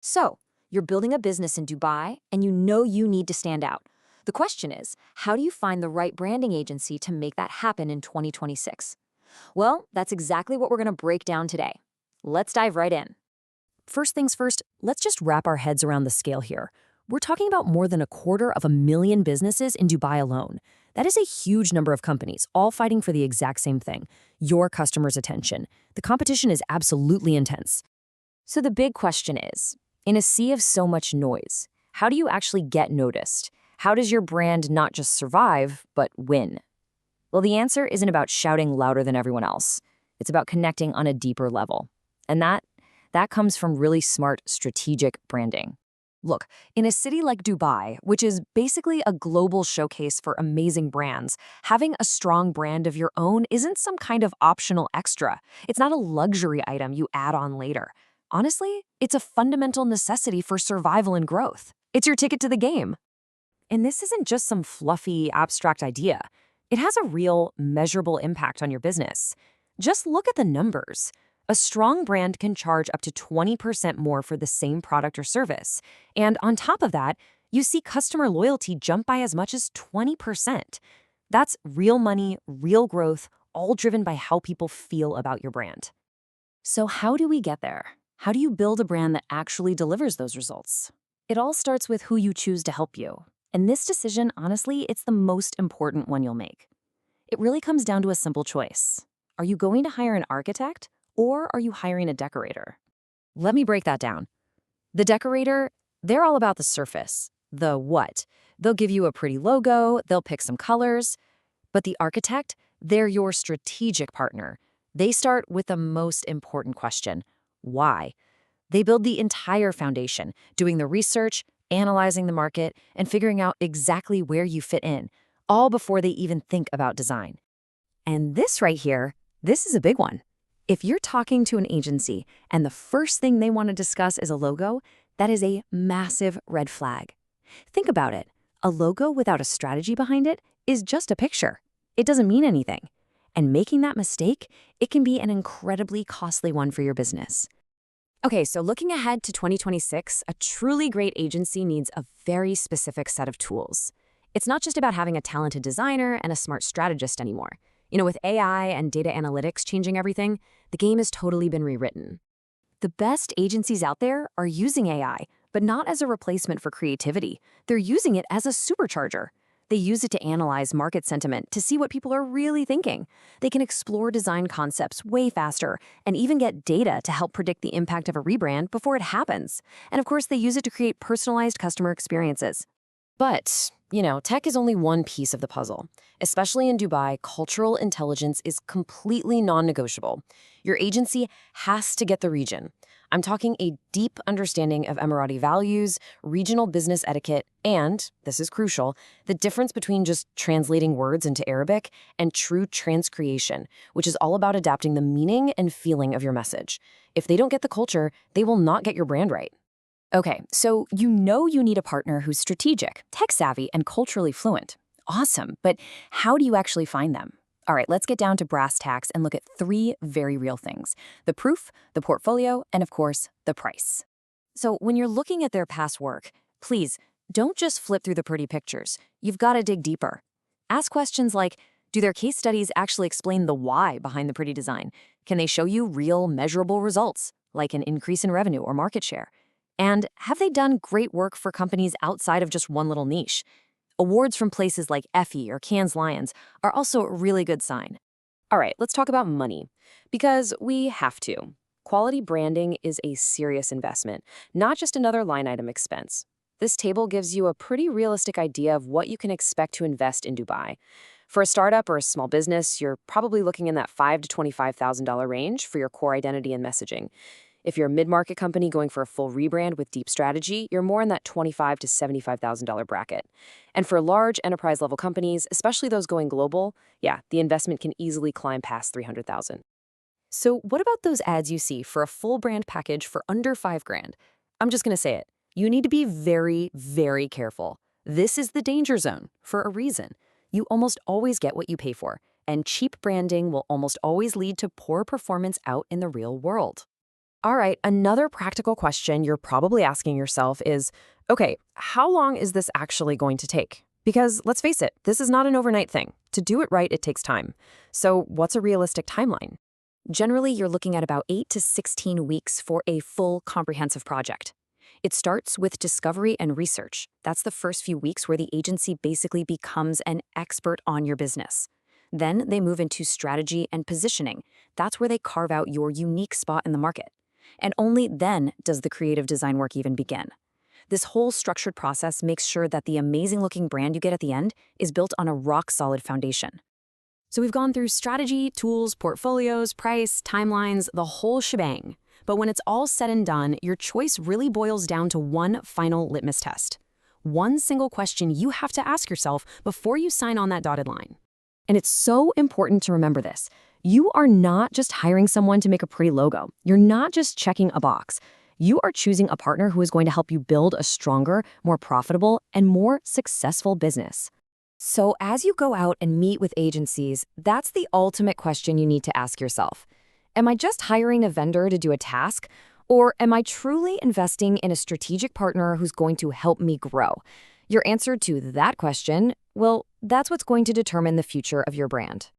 So, you're building a business in Dubai and you know you need to stand out. The question is, how do you find the right branding agency to make that happen in 2026? Well, that's exactly what we're going to break down today. Let's dive right in. First things first, let's just wrap our heads around the scale here. We're talking about more than 250,000 businesses in Dubai alone. That is a huge number of companies, all fighting for the exact same thing, your customers' attention. The competition is absolutely intense. So the big question is, in a sea of so much noise, how do you actually get noticed? How does your brand not just survive, but win? Well, the answer isn't about shouting louder than everyone else. It's about connecting on a deeper level. And that comes from really smart strategic branding. Look, in a city like Dubai, which is basically a global showcase for amazing brands, having a strong brand of your own isn't some kind of optional extra. It's not a luxury item you add on later. Honestly, it's a fundamental necessity for survival and growth. It's your ticket to the game. And this isn't just some fluffy, abstract idea. It has a real, measurable impact on your business. Just look at the numbers. A strong brand can charge up to 20% more for the same product or service. And on top of that, you see customer loyalty jump by as much as 20%. That's real money, real growth, all driven by how people feel about your brand. So how do we get there? How do you build a brand that actually delivers those results? It all starts with who you choose to help you. And this decision, honestly, it's the most important one you'll make. It really comes down to a simple choice. Are you going to hire an architect or are you hiring a decorator? Let me break that down. The decorator, they're all about the surface, the what. They'll give you a pretty logo, they'll pick some colors. But the architect, they're your strategic partner. They start with the most important question. Why? They build the entire foundation, doing the research, analyzing the market, and figuring out exactly where you fit in, all before they even think about design. And this right here, this is a big one. If you're talking to an agency and the first thing they want to discuss is a logo, that is a massive red flag. Think about it. A logo without a strategy behind it is just a picture. It doesn't mean anything. And making that mistake, it can be an incredibly costly one for your business. Okay, so looking ahead to 2026, a truly great agency needs a very specific set of tools. It's not just about having a talented designer and a smart strategist anymore. With AI and data analytics changing everything, the game has totally been rewritten. The best agencies out there are using AI, but not as a replacement for creativity. They're using it as a supercharger. They use it to analyze market sentiment to see what people are really thinking. They can explore design concepts way faster and even get data to help predict the impact of a rebrand before it happens. And of course, they use it to create personalized customer experiences. But, tech is only one piece of the puzzle. Especially in Dubai, cultural intelligence is completely non-negotiable. Your agency has to get the region. I'm talking a deep understanding of Emirati values, regional business etiquette, and, this is crucial, the difference between just translating words into Arabic and true transcreation, which is all about adapting the meaning and feeling of your message. If they don't get the culture, they will not get your brand right. Okay, so you need a partner who's strategic, tech-savvy, and culturally fluent. Awesome, but how do you actually find them? All right, let's get down to brass tacks and look at 3 very real things: the proof, the portfolio, and of course, the price. So when you're looking at their past work, please don't just flip through the pretty pictures. You've got to dig deeper. Ask questions like, do their case studies actually explain the why behind the pretty design? Can they show you real, measurable results, like an increase in revenue or market share? And have they done great work for companies outside of just one little niche? Awards from places like Effie or Cannes Lions are also a really good sign. All right, let's talk about money, because we have to. Quality branding is a serious investment, not just another line item expense. This table gives you a pretty realistic idea of what you can expect to invest in Dubai. For a startup or a small business, you're probably looking in that $5,000 to $25,000 range for your core identity and messaging. If you're a mid-market company going for a full rebrand with deep strategy, you're more in that $25,000 to $75,000 bracket. And for large enterprise-level companies, especially those going global, the investment can easily climb past $300,000. So what about those ads you see for a full brand package for under $5,000? I'm just going to say it. You need to be very, very careful. This is the danger zone for a reason. You almost always get what you pay for, and cheap branding will almost always lead to poor performance out in the real world. All right, another practical question you're probably asking yourself is, okay, how long is this actually going to take? Because let's face it, this is not an overnight thing. To do it right, it takes time. So what's a realistic timeline? Generally, you're looking at about 8 to 16 weeks for a full comprehensive project. It starts with discovery and research. That's the first few weeks where the agency basically becomes an expert on your business. Then they move into strategy and positioning. That's where they carve out your unique spot in the market. And only then does the creative design work even begin. This whole structured process makes sure that the amazing looking brand you get at the end is built on a rock solid foundation. So we've gone through strategy, tools, portfolios, price, timelines, the whole shebang. But when it's all said and done, your choice really boils down to one final litmus test. One single question you have to ask yourself before you sign on that dotted line. And it's so important to remember this. You are not just hiring someone to make a pretty logo. You're not just checking a box. You are choosing a partner who is going to help you build a stronger, more profitable, and more successful business. So as you go out and meet with agencies, that's the ultimate question you need to ask yourself. Am I just hiring a vendor to do a task? Or am I truly investing in a strategic partner who's going to help me grow? Your answer to that question, well, that's what's going to determine the future of your brand.